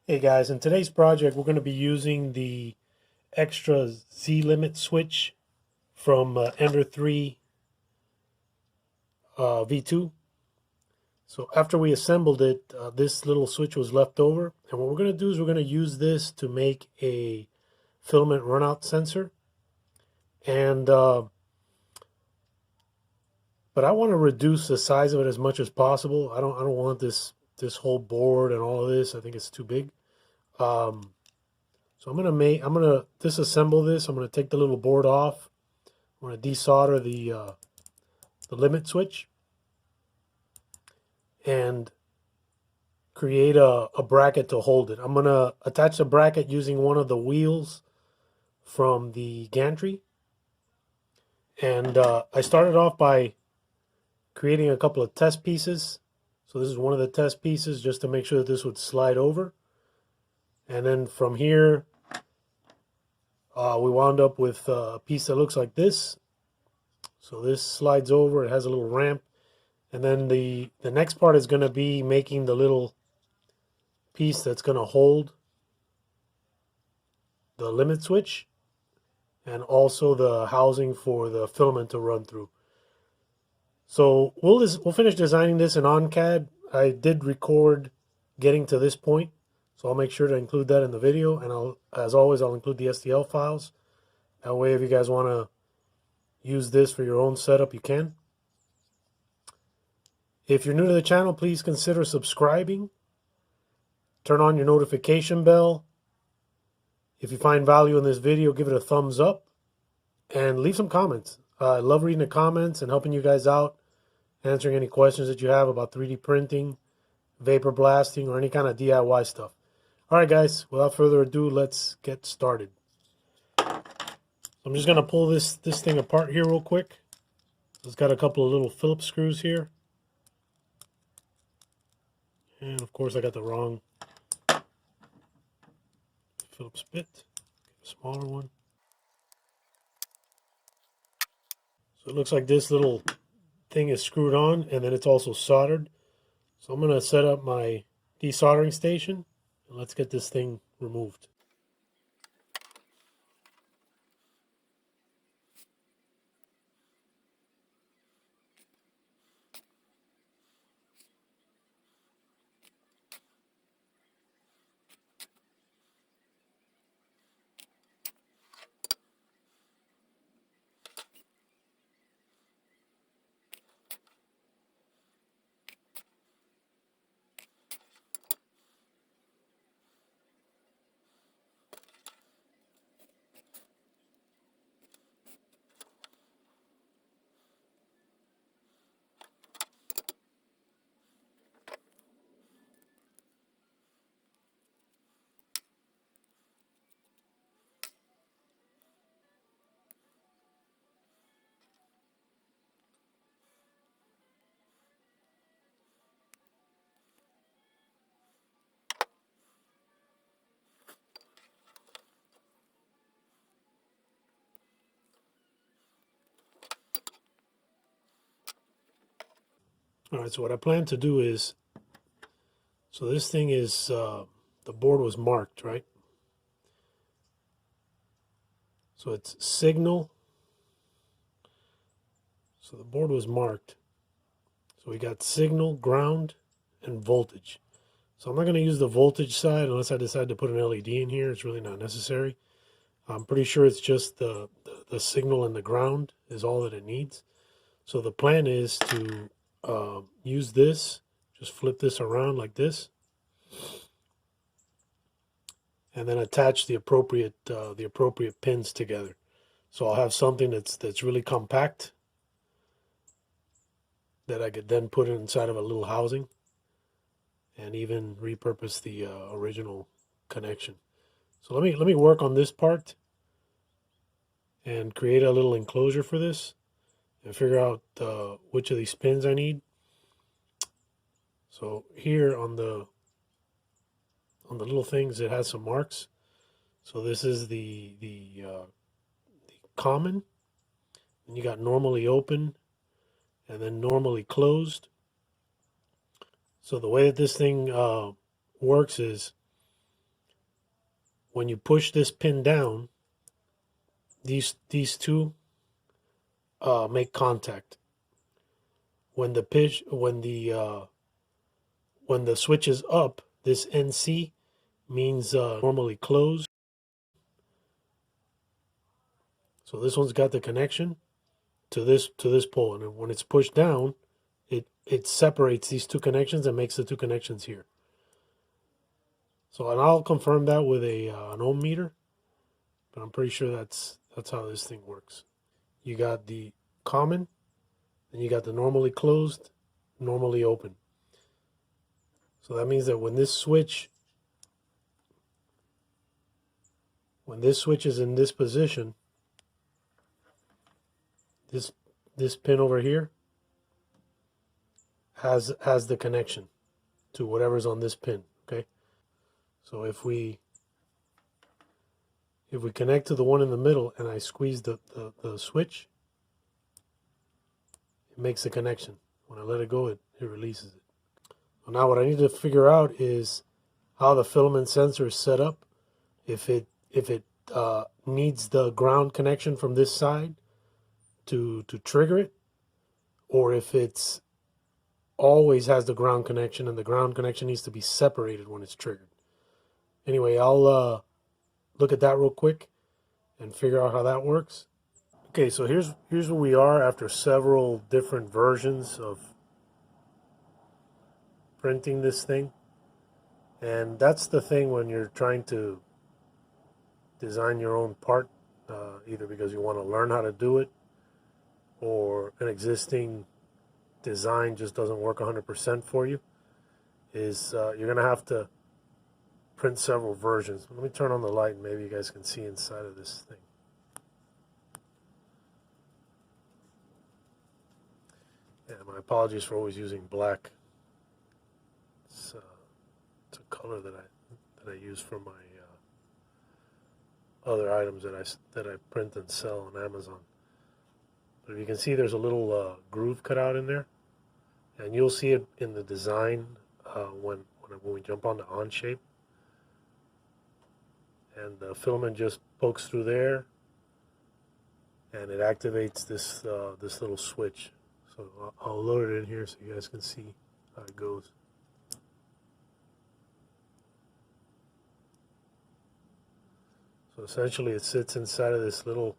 Hey guys, in today's project we're going to be using the extra Z limit switch from Ender 3 V2. So after we assembled it, this little switch was left over, and what we're going to do is we're going to use this to make a filament runout sensor. And but I want to reduce the size of it as much as possible. I don't want this whole board and all of this. I think it's too big. So I'm gonna disassemble this. I'm gonna take the little board off. I'm gonna desolder the limit switch and create a bracket to hold it. I'm gonna attach the bracket using one of the wheels from the gantry. And I started off by creating a couple of test pieces. So this is one of the test pieces just to make sure that this would slide over. And then from here, we wound up with a piece that looks like this. So this slides over, it has a little ramp. And then the next part is going to be making the little piece that's going to hold the limit switch and also the housing for the filament to run through. So we'll finish designing this in OnCAD. I did record getting to this point, so I'll make sure to include that in the video. And as always, I'll include the STL files. That way, if you guys want to use this for your own setup, you can. If you're new to the channel, please consider subscribing. Turn on your notification bell. If you find value in this video, give it a thumbs up and leave some comments. I love reading the comments and helping you guys out, answering any questions that you have about 3D printing, vapor blasting, or any kind of DIY stuff. All right, guys, without further ado, let's get started. I'm just going to pull this thing apart here real quick. It's got a couple of little Phillips screws here. And of course, I got the wrong Phillips bit. A smaller one. So it looks like this little thing is screwed on, and then it's also soldered. So I'm going to set up my desoldering station, and let's get this thing removed. All right, so what I plan to do is, so this thing is, the board was marked, right? So it's signal. So the board was marked. So we got signal, ground, and voltage. So I'm not going to use the voltage side unless I decide to put an LED in here. It's really not necessary. I'm pretty sure it's just the signal and the ground is all that it needs. So the plan is to use this, just flip this around like this, and then attach the appropriate pins together. So I'll have something that's really compact that I could then put inside of a little housing and even repurpose the original connection. So let me work on this part and create a little enclosure for this and figure out which of these pins I need. So here on the little things, it has some marks. So this is the common, and you got normally open and then normally closed. So the way that this thing works is when you push this pin down, these two make contact. When the switch is up, this NC means normally closed. So this one's got the connection to this pole, and when it's pushed down, it separates these two connections and makes the two connections here. So, and I'll confirm that with an ohm meter, but I'm pretty sure that's how this thing works. You got the common, and you got the normally closed, normally open. So that means that when this switch is in this position, this pin over here has the connection to whatever's on this pin. Okay, so if we connect to the one in the middle and I squeeze the switch, it makes the connection. When I let it go, it releases it. Well, now what I need to figure out is how the filament sensor is set up. If it needs the ground connection from this side to trigger it, or if it's always has the ground connection and the ground connection needs to be separated when it's triggered. Anyway, I'll look at that real quick and figure out how that works. Okay, so here's where we are after several different versions of printing this thing. And that's the thing when you're trying to design your own part, either because you want to learn how to do it or an existing design just doesn't work 100% for you, is you're going to have to print several versions. Let me turn on the light and maybe you guys can see inside of this thing. Yeah, my apologies for always using black. It's a color that I use for my other items that I print and sell on Amazon. But if you can see, there's a little groove cut out in there, and you'll see it in the design when we jump on the Onshape. And the filament just pokes through there, and it activates this this little switch. So I'll load it in here so you guys can see how it goes. So essentially, it sits inside of this little.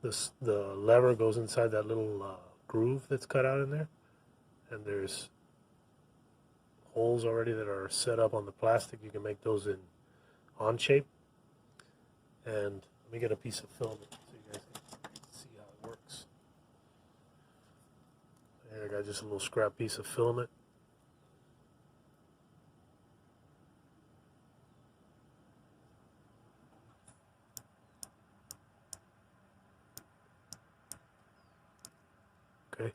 The lever goes inside that little groove that's cut out in there, and there's holes already that are set up on the plastic. You can make those in Onshape. And let me get a piece of filament so you guys can see how it works. Here I got just a little scrap piece of filament. Okay.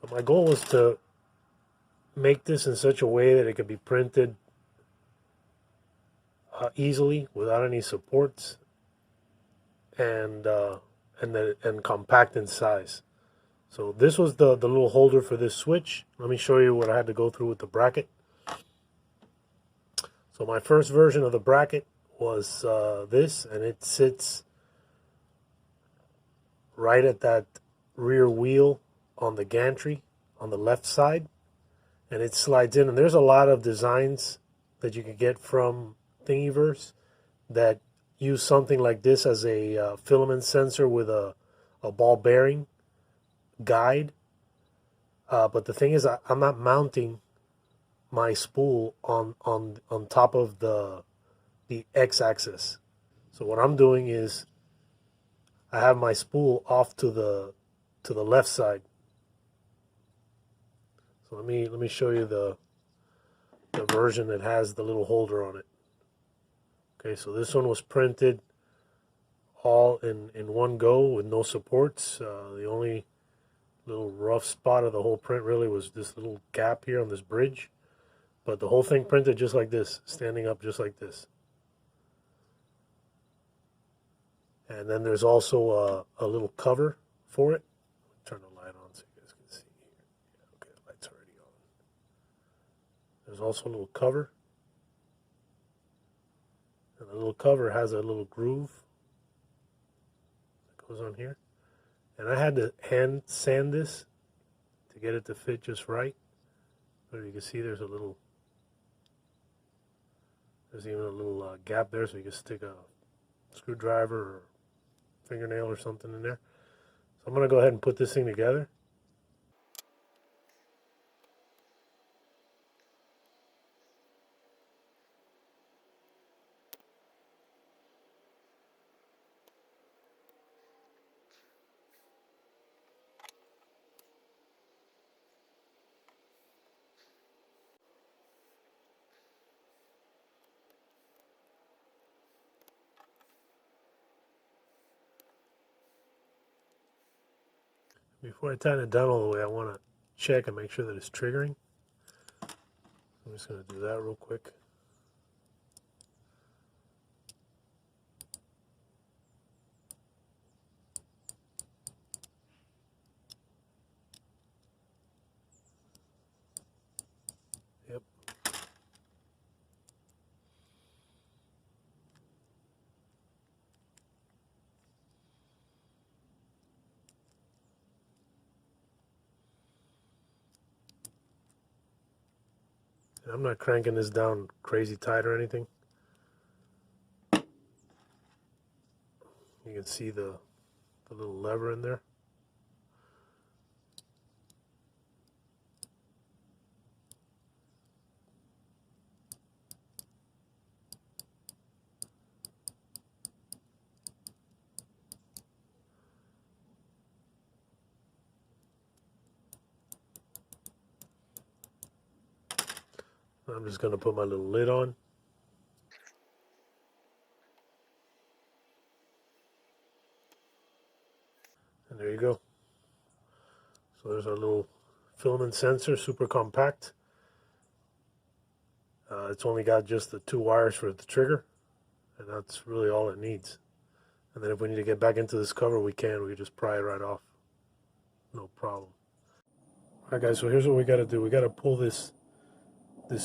So my goal is to make this in such a way that it can be printed easily without any supports, and compact in size. So this was the little holder for this switch. Let me show you what I had to go through with the bracket. So my first version of the bracket was this, and it sits right at that rear wheel on the gantry on the left side, and it slides in. And there's a lot of designs that you can get from Thingiverse that use something like this as a filament sensor with a ball bearing guide. But the thing is, I'm not mounting my spool on top of the x-axis. So what I'm doing is I have my spool off to the left side. So let me show you the version that has the little holder on it. Okay, so this one was printed all in one go with no supports. The only little rough spot of the whole print really was this little gap here on this bridge. But the whole thing printed just like this, standing up just like this. And then there's also a little cover for it. Turn the light on so you guys can see here. Yeah, okay, the light's already on. There's also a little cover. And the little cover has a little groove that goes on here. And I had to hand sand this to get it to fit just right. But you can see there's even a little gap there, so you can stick a screwdriver or fingernail or something in there. So I'm going to go ahead and put this thing together. Before I tighten it down all the way, I want to check and make sure that it's triggering. I'm just going to do that real quick. Yep. And I'm not cranking this down crazy tight or anything. You can see the little lever in there. I'm just going to put my little lid on. And there you go. So there's our little filament sensor, super compact. It's only got just the 2 wires for the trigger, and that's really all it needs. And then if we need to get back into this cover, we can just pry it right off. No problem. Alright guys, so here's what we got to do. We got to pull this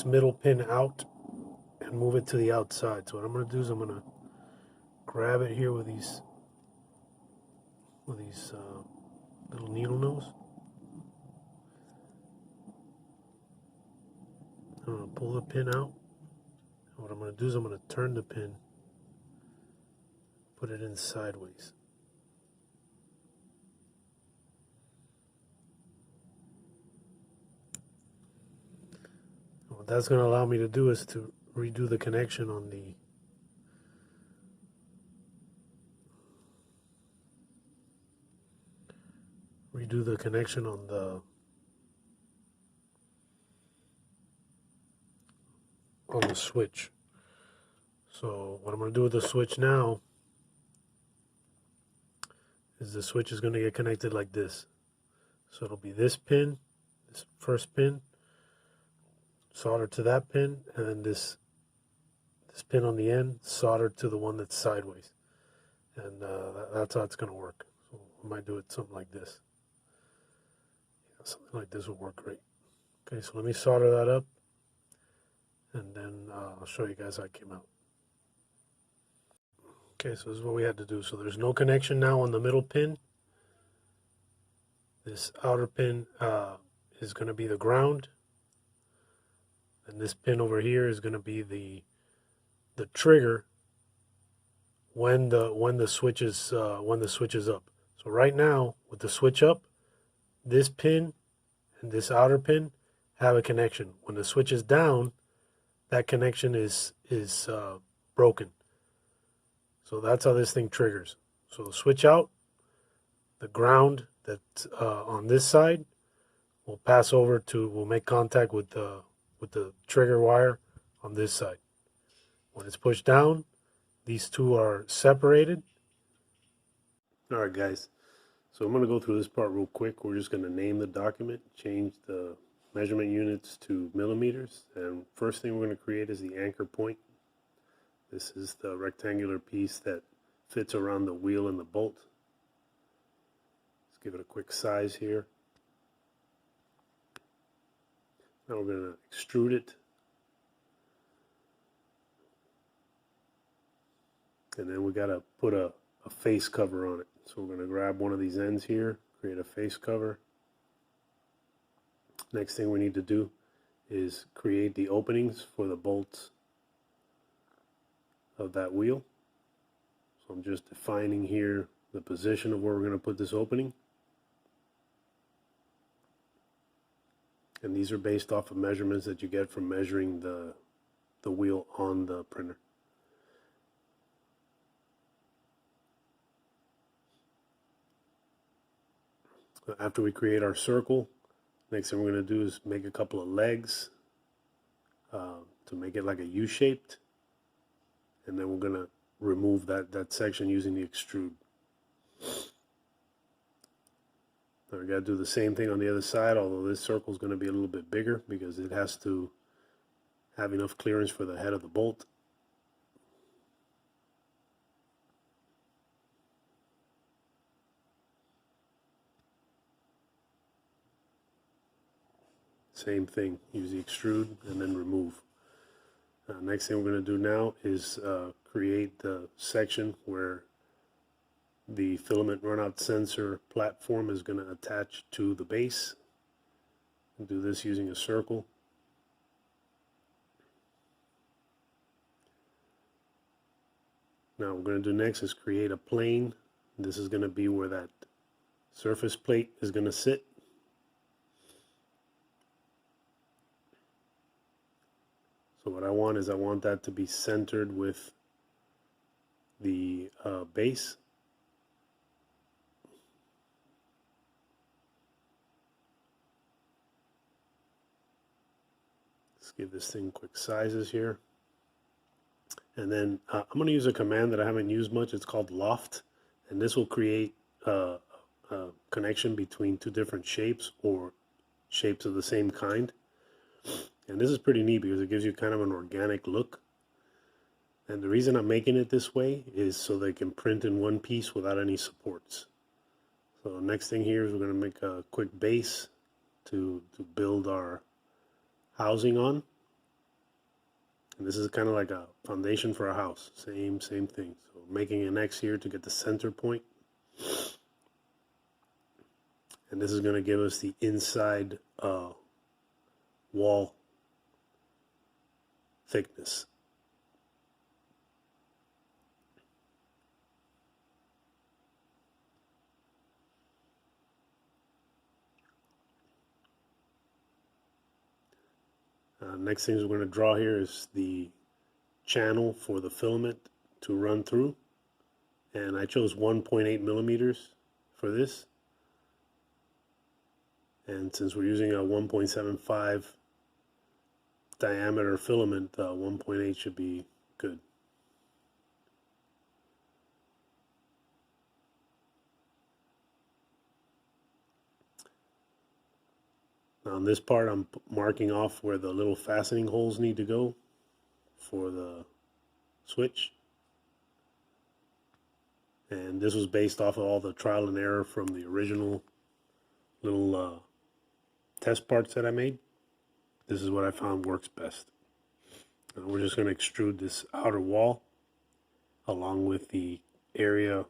middle pin out and move it to the outside. So what I'm going to do is I'm going to grab it here with these little needle nose. I'm going to pull the pin out. And what I'm going to do is I'm going to turn the pin, put it in sideways. And what that's going to allow me to do is to redo the connection on the on the switch. So what I'm going to do with the switch now is the switch is going to get connected like this. So it'll be this pin, this first pin, soldered to that pin, and then this pin on the end soldered to the one that's sideways. And that's how it's going to work. So I might do it something like this. Yeah, something like this will work great. Okay, so let me solder that up, and then I'll show you guys how it came out. Okay, so this is what we had to do. So there's no connection now on the middle pin. This outer pin is going to be the ground, and this pin over here is going to be the trigger when the switch is up. So right now with the switch up, this pin and this outer pin have a connection. When the switch is down, that connection is broken. So that's how this thing triggers. So the switch out, the ground that's on this side will pass over will make contact with the trigger wire on this side. When it's pushed down, these two are separated. All right, guys. So I'm going to go through this part real quick. We're just going to name the document, change the measurement units to millimeters, and first thing we're going to create is the anchor point. This is the rectangular piece that fits around the wheel and the bolt. Let's give it a quick size here. Now we're going to extrude it. And then we got to put a face cover on it. So we're going to grab one of these ends here, create a face cover. Next thing we need to do is create the openings for the bolts of that wheel. So I'm just defining here the position of where we're going to put this opening. And these are based off of measurements that you get from measuring the wheel on the printer. After we create our circle, next thing we're going to do is make a couple of legs to make it like a U-shaped. And then we're going to remove that section using the extrude. Now we got to do the same thing on the other side, although this circle is going to be a little bit bigger because it has to have enough clearance for the head of the bolt. Same thing, use the extrude and then remove. Next thing we're going to do now is create the section where the filament runout sensor platform is going to attach to the base. We'll do this using a circle. Now what we're going to do next is create a plane. This is going to be where that surface plate is going to sit. So what I want that to be centered with the base. Let's give this thing quick sizes here. And then I'm going to use a command that I haven't used much. It's called loft. And this will create a connection between two different shapes or shapes of the same kind. And this is pretty neat because it gives you kind of an organic look. And the reason I'm making it this way is so they can print in one piece without any supports. So next thing here is we're going to make a quick base to build our housing on. And this is kind of like a foundation for a house. Same thing. So making an X here to get the center point. And this is going to give us the inside wall thickness. Next things we're going to draw here is the channel for the filament to run through. And I chose 1.8 millimeters for this. And since we're using a 1.75 diameter filament, 1.8 should be good. Now on this part, I'm marking off where the little fastening holes need to go for the switch. And this was based off of all the trial and error from the original little test parts that I made. This is what I found works best. Now we're just going to extrude this outer wall along with the area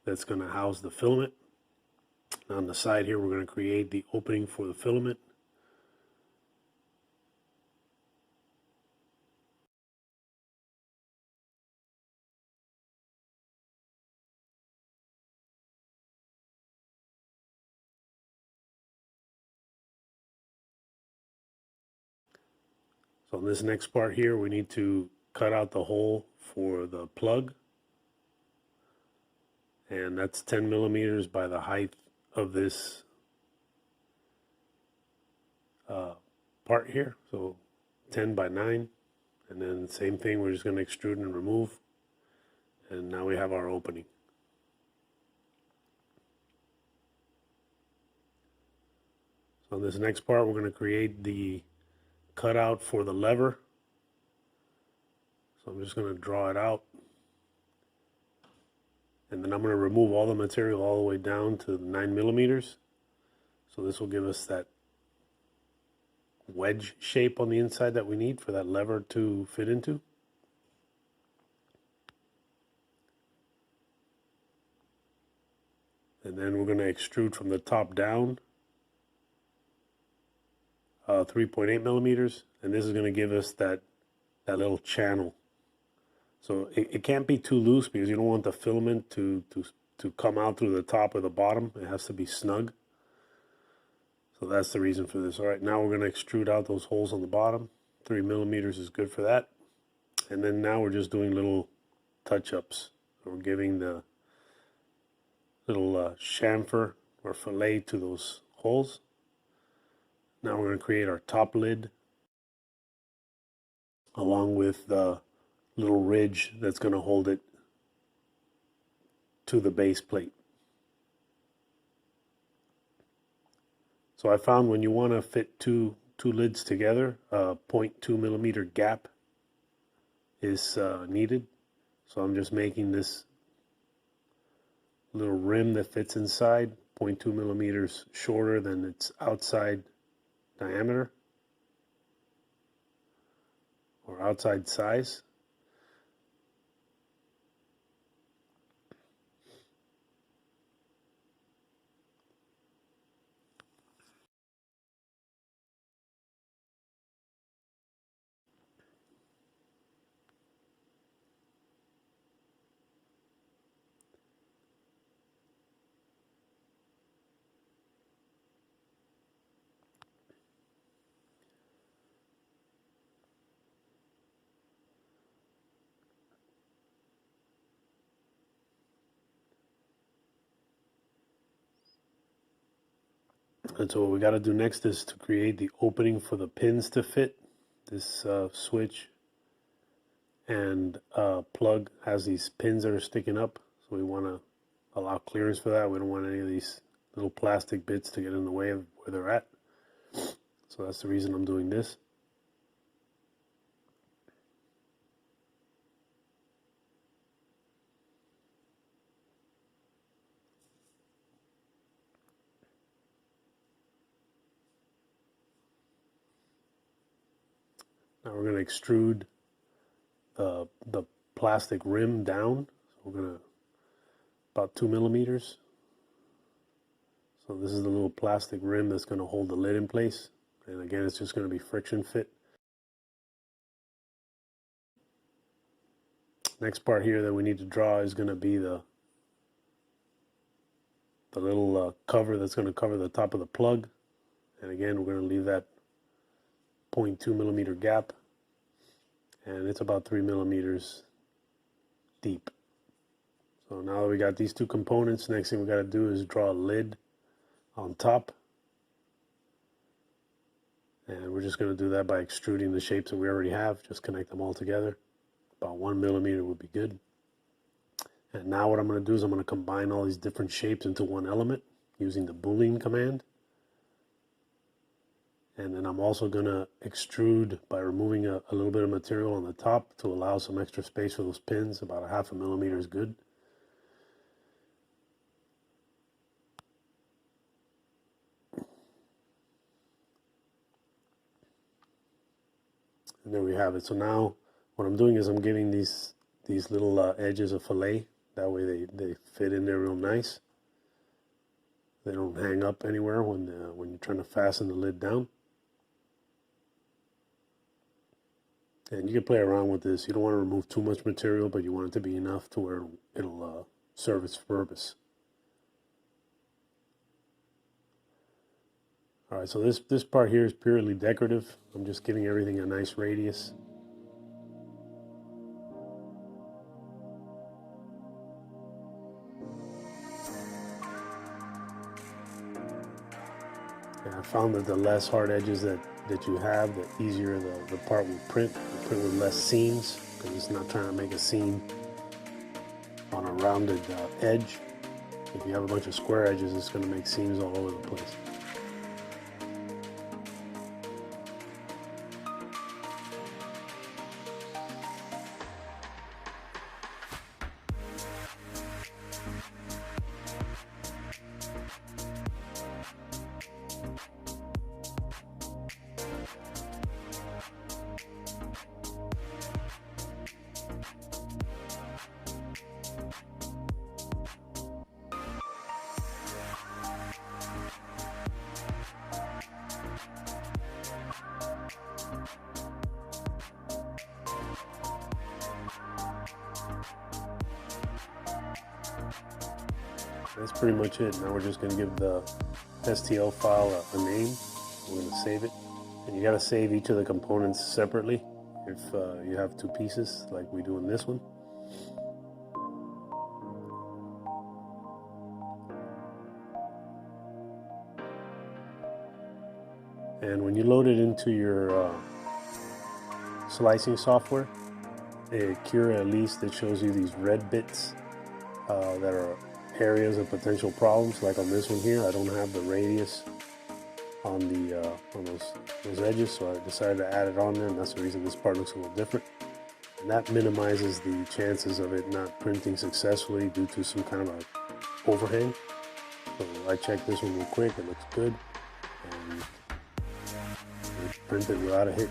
that's going to house the filament. On the side here, we're going to create the opening for the filament. So on this next part here, we need to cut out the hole for the plug. And that's 10 millimeters by the height of this part here. So 10 by 9. And then same thing, we're just going to extrude and remove. And now we have our opening. So on this next part, we're going to create the cutout for the lever. So I'm just going to draw it out. And then I'm going to remove all the material all the way down to 9 millimeters. So this will give us that wedge shape on the inside that we need for that lever to fit into. And then we're going to extrude from the top down 3.8 millimeters. And this is going to give us that little channel. So it can't be too loose because you don't want the filament to come out through the top or the bottom. It has to be snug. So that's the reason for this. All right, now we're going to extrude out those holes on the bottom. 3 millimeters is good for that. And then now we're just doing little touch-ups. We're giving the little chamfer or fillet to those holes. Now we're going to create our top lid along with the little ridge that's going to hold it to the base plate. So I found when you want to fit two lids together, a 0.2 millimeter gap is needed. So I'm just making this little rim that fits inside 0.2 millimeters shorter than its outside diameter or outside size. And so what we got to do next is to create the opening for the pins to fit. This switch and plug has these pins that are sticking up, so we want to allow clearance for that. We don't want any of these little plastic bits to get in the way of where they're at. So that's the reason I'm doing this. Now we're going to extrude the plastic rim down. So we're going to about 2 millimeters. So this is the little plastic rim that's going to hold the lid in place. And again, it's just going to be friction fit. Next part here that we need to draw is going to be the little cover that's going to cover the top of the plug. And again, we're going to leave that 0.2 millimeter gap. And it's about 3 millimeters deep. So now that we got these two components, next thing we got to do is draw a lid on top. And we're just going to do that by extruding the shapes that we already have. Just connect them all together. About 1 millimeter would be good. And now what I'm going to do is I'm going to combine all these different shapes into one element using the Boolean command. And then I'm also going to extrude by removing a little bit of material on the top to allow some extra space for those pins. About a 0.5 millimeter is good. And there we have it. So now what I'm doing is I'm giving these little edges a fillet. That way they fit in there real nice. They don't hang up anywhere when you're trying to fasten the lid down. And you can play around with this. You don't want to remove too much material, but you want it to be enough to where it'll serve its purpose. All right, so this part here is purely decorative. I'm just giving everything a nice radius. And I found that the less hard edges that you have, the easier the part will print. It'll print with less seams because it's not trying to make a seam on a rounded edge. If you have a bunch of square edges, it's going to make seams all over the place. That's pretty much it. Now we're just going to give the STL file a name. We're going to save it. And you got to save each of the components separately if you have two pieces like we do in this one. And when you load it into your slicing software, Cura at least, it shows you these red bits that are areas of potential problems. Like on this one here, I don't have the radius on the on those edges, so I decided to add it on there, and that's the reason this part looks a little different. And that minimizes the chances of it not printing successfully due to some kind of a overhang. So I checked this one real quick, it looks good, and it printed without a hitch.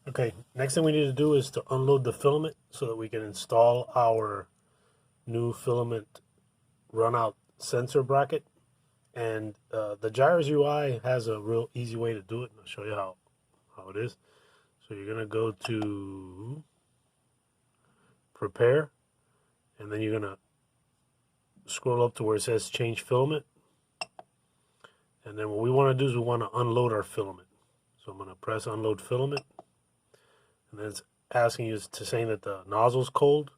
Okay, next thing we need to do is to unload the filament so that we can install our new filament runout sensor bracket. And the Jyers UI has a real easy way to do it. I'll show you how it is. So you're going to go to Prepare, and then you're going to scroll up to where it says Change Filament. And then what we want to do is we want to unload our filament. So I'm going to press Unload Filament. And then it's asking you to saying that the nozzle's cold.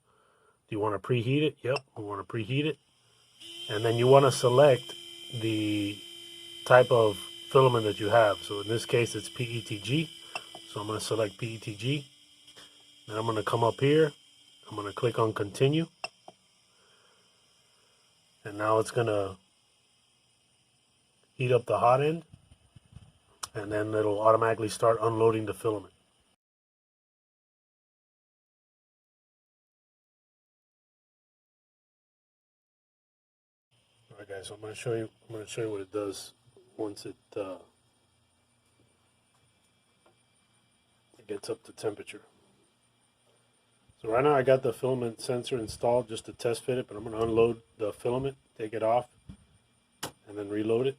Do you want to preheat it? Yep, we want to preheat it. And then you want to select the type of filament that you have. So in this case, it's PETG. So I'm going to select PETG. Then I'm going to come up here. I'm going to click on Continue. And now it's going to heat up the hot end. And then it'll automatically start unloading the filament. Alright guys, so I'm going to show you what it does once it gets up to temperature. So right now I got the filament sensor installed just to test fit it, but I'm going to unload the filament, take it off, and then reload it.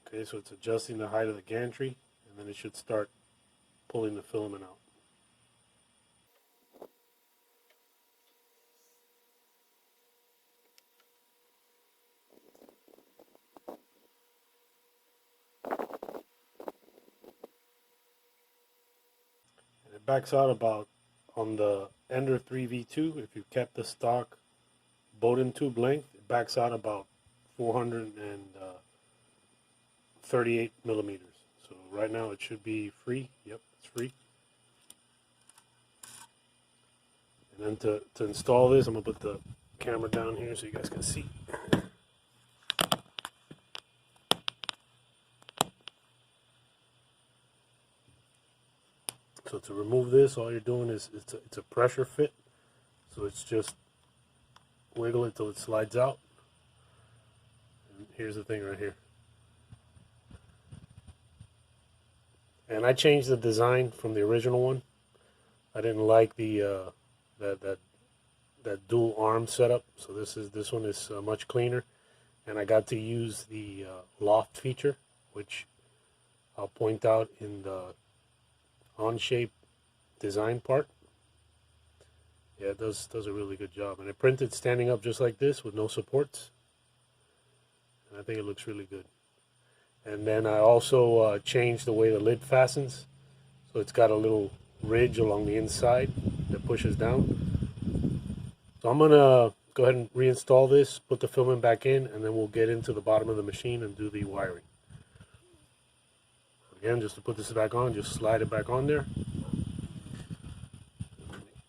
Okay, so it's adjusting the height of the gantry, and then it should start pulling the filament out. It backs out about, on the Ender 3V2, if you kept the stock Bowden tube length, it backs out about 438 millimeters. So right now it should be free. Yep, it's free. And then to install this, I'm going to put the camera down here so you guys can see. So to remove this, all you're doing is it's a pressure fit. So it's just wiggle it till it slides out. And here's the thing right here. And I changed the design from the original one. I didn't like the that dual arm setup. So this one is much cleaner. And I got to use the loft feature, which I'll point out in the Onshape design part. Yeah, it does a really good job. And it printed standing up just like this with no supports. And I think it looks really good. And then I also changed the way the lid fastens. So it's got a little ridge along the inside that pushes down. So I'm going to go ahead and reinstall this, put the filament back in, and then we'll get into the bottom of the machine and do the wiring. Again, just to put this back on, just slide it back on there.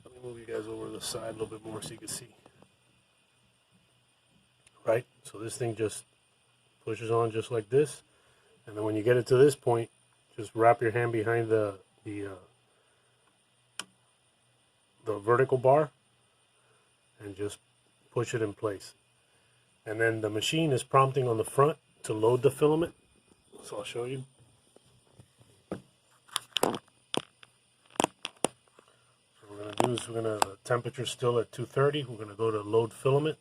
Let me move you guys over to the side a little bit more so you can see. Right, so this thing just pushes on just like this. And then when you get it to this point, just wrap your hand behind the vertical bar and just push it in place. And then the machine is prompting on the front to load the filament. So I'll show you. So what we're going to do is the temperature's still at 230. We're going to go to load filament,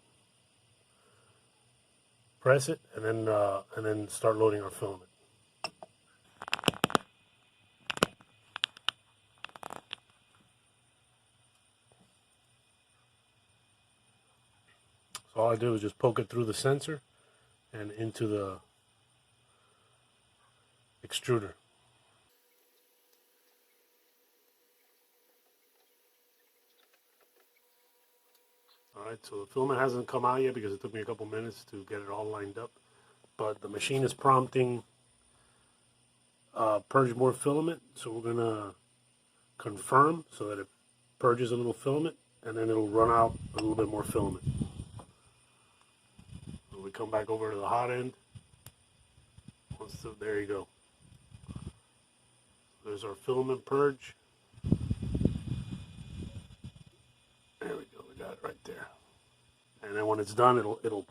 press it, and then start loading our filament. So all I do is just poke it through the sensor and into the extruder. Alright, so the filament hasn't come out yet because it took me a couple minutes to get it all lined up. But the machine is prompting purge more filament, so we're going to confirm so that it purges a little filament, and then it'll run out a little bit more filament. So we come back over to the hot end. There you go. There's our filament purge. There we go, we got it right there. And then when it's done, it'll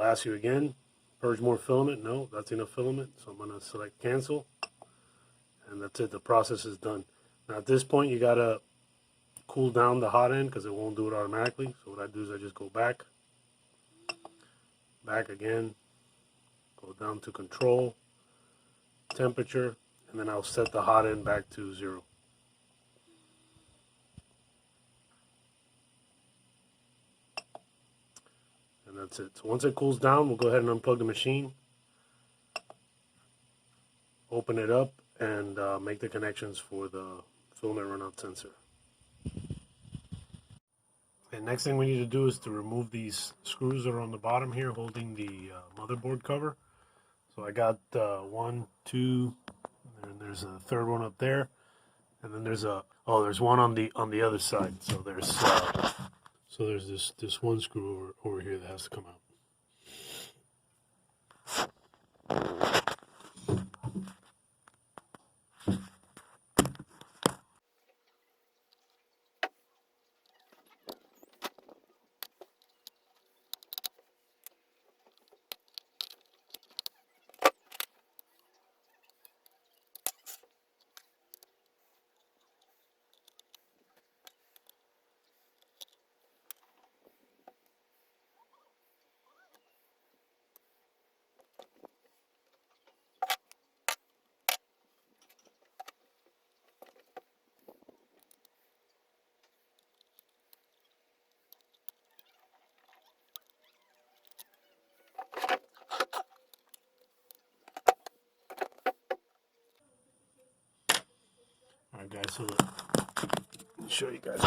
ask you again, purge more filament. No, that's enough filament. So I'm gonna select cancel. And that's it, the process is done. Now at this point, you gotta cool down the hot end because it won't do it automatically. So what I do is I just go back again, go down to control, temperature, and then I'll set the hot end back to 0. And that's it. So once it cools down, we'll go ahead and unplug the machine, open it up, and make the connections for the filament runout sensor. And next thing we need to do is to remove these screws that are on the bottom here holding the motherboard cover. So I got 1, 2, and there's a third one up there, and then there's one on the other side. So there's this one screw over here that has to come out. Alright guys, so let me show you guys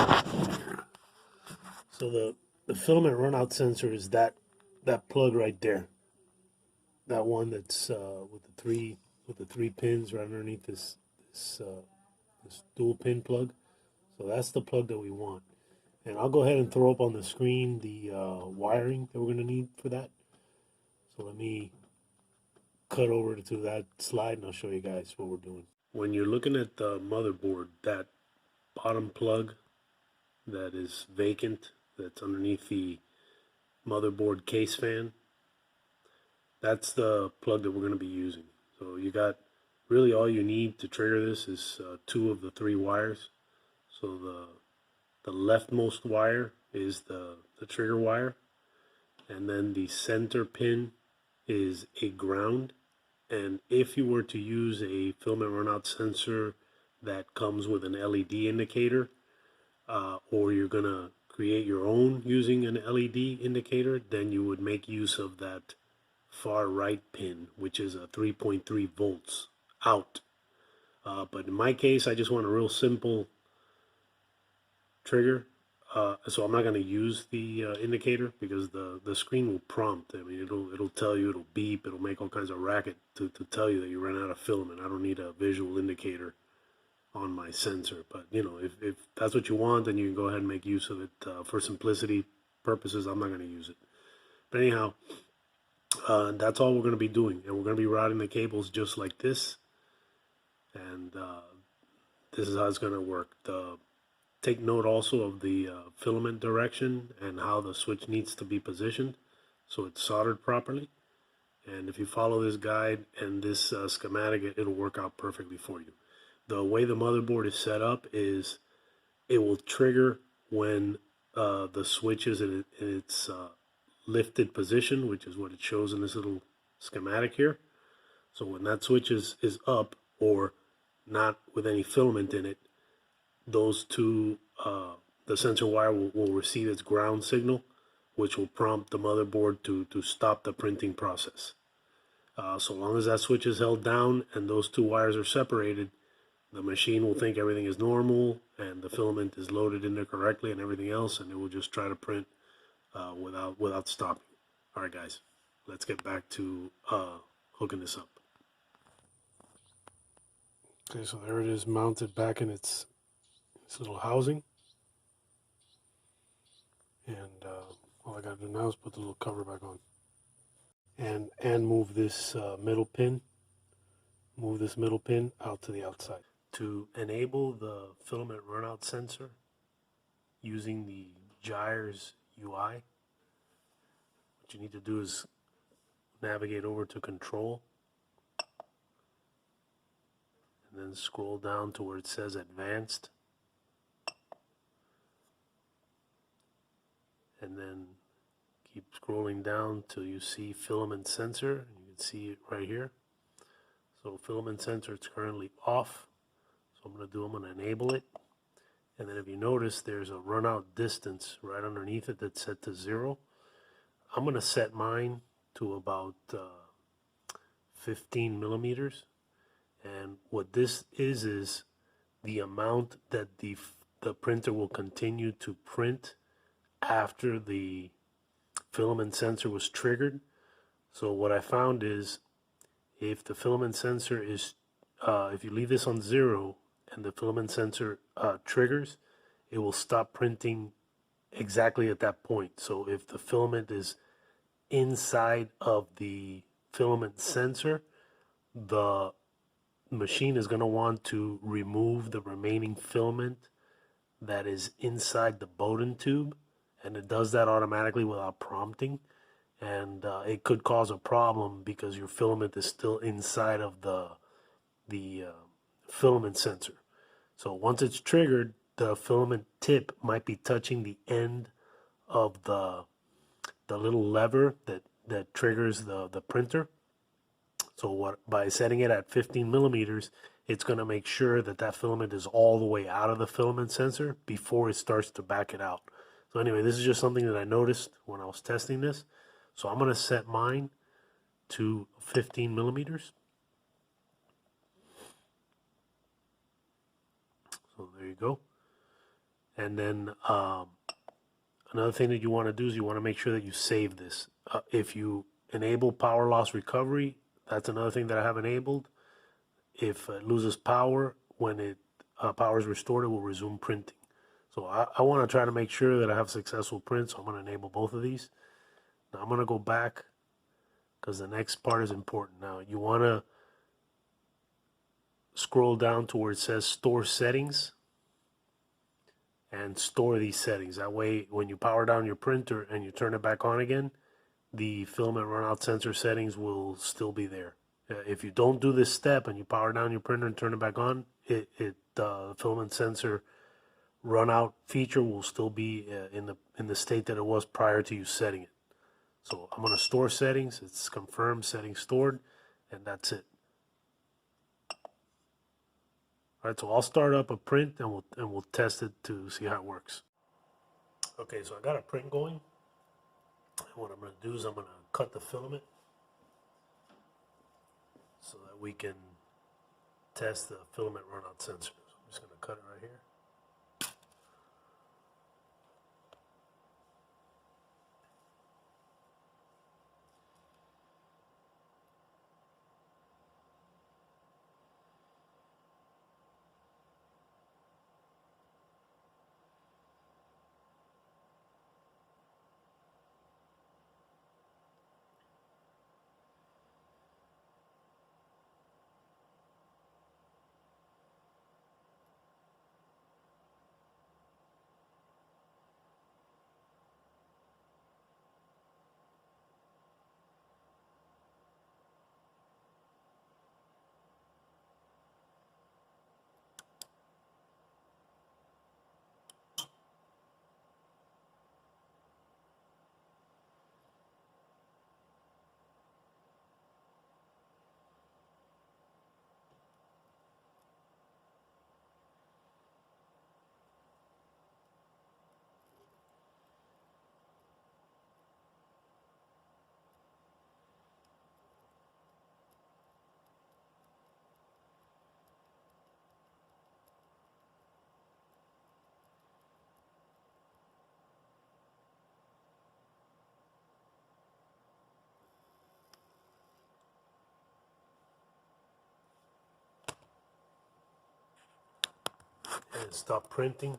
here. So the filament runout sensor is that plug right there. That one that's with the three pins right underneath this dual pin plug. So that's the plug that we want. And I'll go ahead and throw up on the screen the wiring that we're going to need for that. So let me cut over to that slide and I'll show you guys what we're doing. When you're looking at the motherboard, that bottom plug that is vacant, that's underneath the motherboard case fan, that's the plug that we're going to be using. So you got really all you need to trigger this is 2 of the 3 wires. So the leftmost wire is the trigger wire, and then the center pin is a ground. And if you were to use a filament runout sensor that comes with an LED indicator, or you're going to create your own using an LED indicator, then you would make use of that far right pin, which is a 3.3 volts out. But in my case, I just want a real simple trigger. So I'm not going to use the indicator because the screen will prompt. I mean, it'll tell you, it'll beep, it'll make all kinds of racket to tell you that you ran out of filament. I don't need a visual indicator on my sensor. But you know, if that's what you want, then you can go ahead and make use of it. For simplicity purposes, I'm not going to use it. But anyhow, that's all we're going to be doing, and we're going to be routing the cables just like this. And this is how it's going to work. The take note also of the filament direction and how the switch needs to be positioned so it's soldered properly. And if you follow this guide and this schematic, it'll work out perfectly for you. The way the motherboard is set up is it will trigger when the switch is in its lifted position, which is what it shows in this little schematic here. So when that switch is up or not with any filament in it, those two, the sensor wire will receive its ground signal, which will prompt the motherboard to stop the printing process. So long as that switch is held down and those two wires are separated, the machine will think everything is normal and the filament is loaded in there correctly and everything else, and it will just try to print without stopping. All right, guys, let's get back to hooking this up. Okay, so there it is, mounted back in its little housing, and all I gotta do now is put the little cover back on, and move this middle pin. Move this middle pin out to the outside. To enable the filament runout sensor using the Jyers UI, what you need to do is navigate over to Control and then scroll down to where it says Advanced, and then keep scrolling down till you see Filament Sensor. You can see it right here. So filament sensor, it's currently off. So I'm going to enable it. And then if you notice, there's a runout distance right underneath it that's set to 0. I'm going to set mine to about 15 millimeters. And what this is the amount that the printer will continue to print after the filament sensor was triggered. So what I found is if the filament sensor is, if you leave this on 0 and the filament sensor triggers, it will stop printing exactly at that point. So if the filament is inside of the filament sensor, the machine is going to want to remove the remaining filament that is inside the Bowden tube, and it does that automatically without prompting. And it could cause a problem because your filament is still inside of the filament sensor. So once it's triggered, the filament tip might be touching the end of the little lever that triggers the printer. So by setting it at 15 millimeters, it's going to make sure that that filament is all the way out of the filament sensor before it starts to back it out. So anyway, this is just something that I noticed when I was testing this. So I'm going to set mine to 15 millimeters. So there you go. And then another thing that you want to do is you want to make sure that you save this. If you enable power loss recovery, that's another thing that I have enabled. If it loses power, when it power is restored, it will resume printing. So I want to try to make sure that I have successful prints, so I'm going to enable both of these. Now I'm going to go back because the next part is important. Now you want to scroll down to where it says Store Settings and store these settings. That way when you power down your printer and you turn it back on again, the filament runout sensor settings will still be there. If you don't do this step and you power down your printer and turn it back on, the filament sensor runout feature will still be in the state that it was prior to you setting it. So I'm going to store settings. It's confirmed, settings stored, and that's it. All right, so I'll start up a print and we'll test it to see how it works. Okay, so I got a print going. And what I'm going to do is I'm going to cut the filament so that we can test the filament runout sensor. So I'm just going to cut it right here. and stop printing.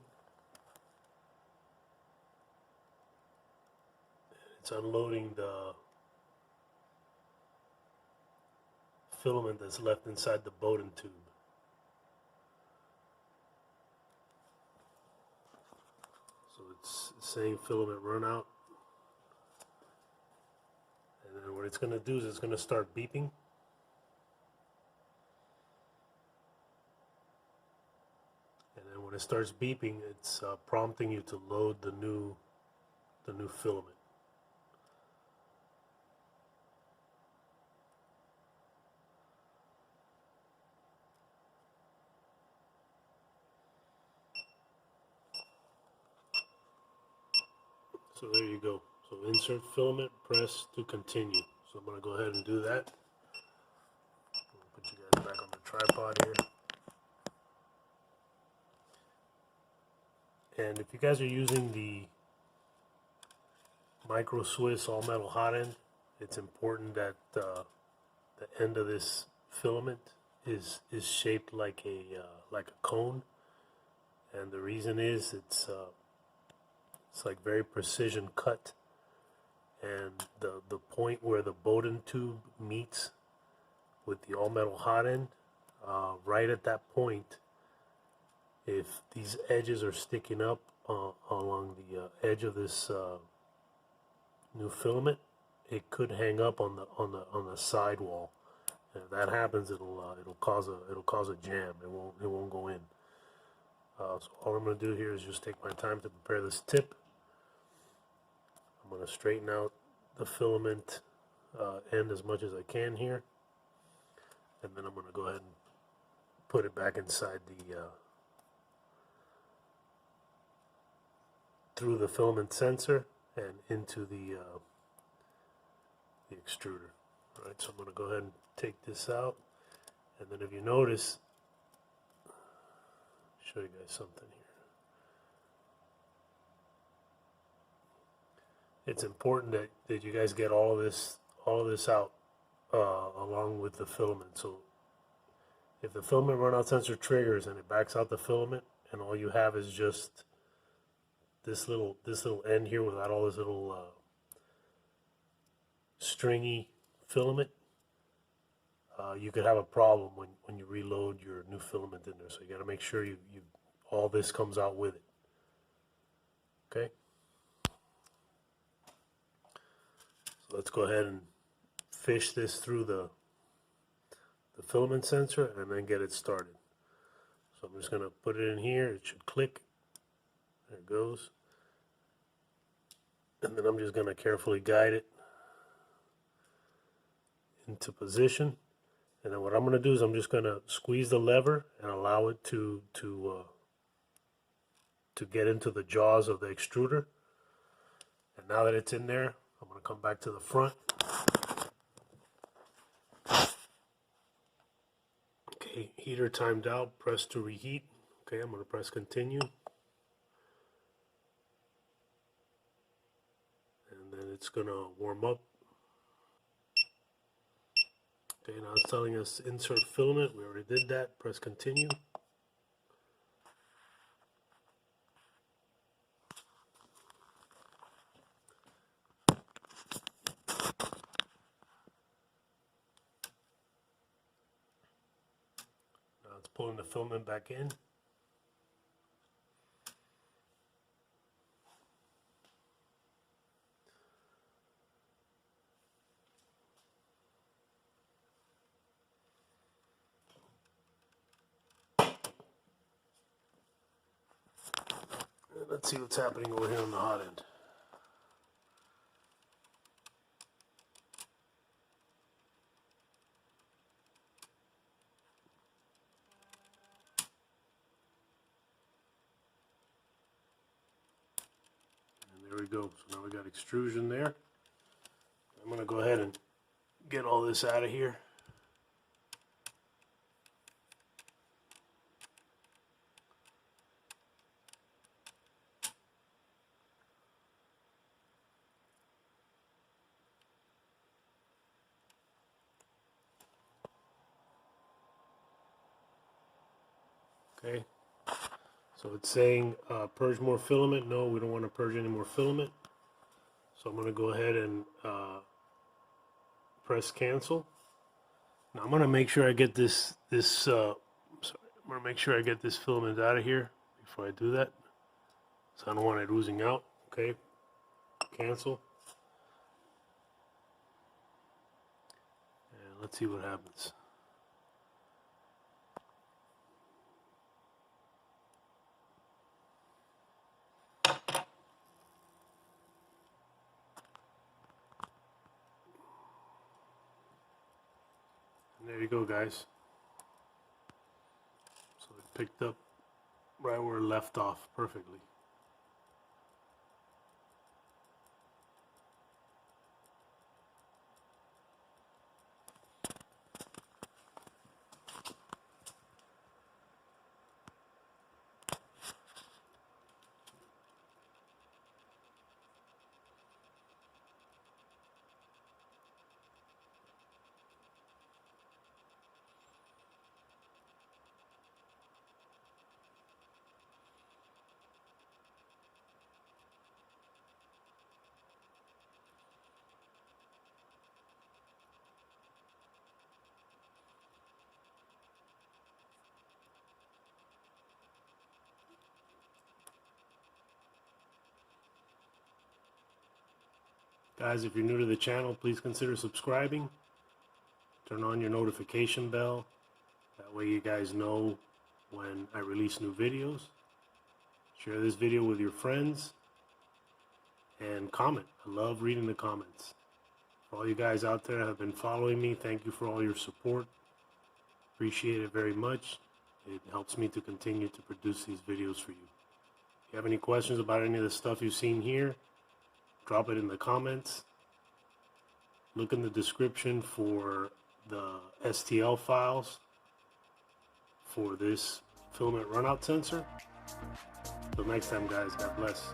It's unloading the filament that's left inside the Bowden tube. So it's saying filament runout. And then what it's going to do is it's going to start beeping. And then when it starts beeping, it's prompting you to load the new filament. So there you go. So insert filament, press to continue. So I'm going to go ahead and do that. Put you guys back on the tripod here. And if you guys are using the Micro Swiss all metal hot end, it's important that the end of this filament is shaped like a cone. And the reason is it's like very precision cut, and the point where the Bowden tube meets with the all metal hot end, right at that point, if these edges are sticking up along the edge of this new filament, it could hang up on the sidewall. And if that happens, it'll cause a jam. It won't go in. So all I'm going to do here is just take my time to prepare this tip. I'm going to straighten out the filament end as much as I can here, and then I'm going to go ahead and put it back inside through the filament sensor and into the extruder. All right, so I'm going to go ahead and take this out, and then if you notice, show you guys something here. It's important that you guys get all of this out along with the filament. So if the filament runout sensor triggers and it backs out the filament, and all you have is just this little end here without all this little stringy filament, you could have a problem when you reload your new filament in there. So you got to make sure you all this comes out with it. Okay. So let's go ahead and fish this through the filament sensor and then get it started. So I'm just going to put it in here. It should click. There it goes. And then I'm just going to carefully guide it into position. And then what I'm going to do is I'm just going to squeeze the lever and allow it to get into the jaws of the extruder. And now that it's in there, I'm going to come back to the front. Okay, heater timed out, press to reheat. Okay, I'm going to press continue. And then it's going to warm up. Okay, now it's telling us insert filament. We already did that. Press continue. Now it's pulling the filament back in. Let's see what's happening over here on the hot end. And there we go. So now we got extrusion there. I'm going to go ahead and get all this out of here. Okay, So it's saying purge more filament. No, we don't want to purge any more filament. So I'm going to go ahead and press cancel. Now I'm going to make sure I get this I'm going to make sure I get this filament out of here before I do that. So I don't want it oozing out. Okay, cancel. And let's see what happens. And there you go, guys. So it picked up right where it left off perfectly. Guys, if you're new to the channel, please consider subscribing. Turn on your notification bell. That way you guys know when I release new videos. Share this video with your friends. And comment. I love reading the comments. For all you guys out there that have been following me, thank you for all your support. Appreciate it very much. It helps me to continue to produce these videos for you. If you have any questions about any of the stuff you've seen here, drop it in the comments. Look in the description for the STL files for this filament runout sensor. Till next time, guys, God bless.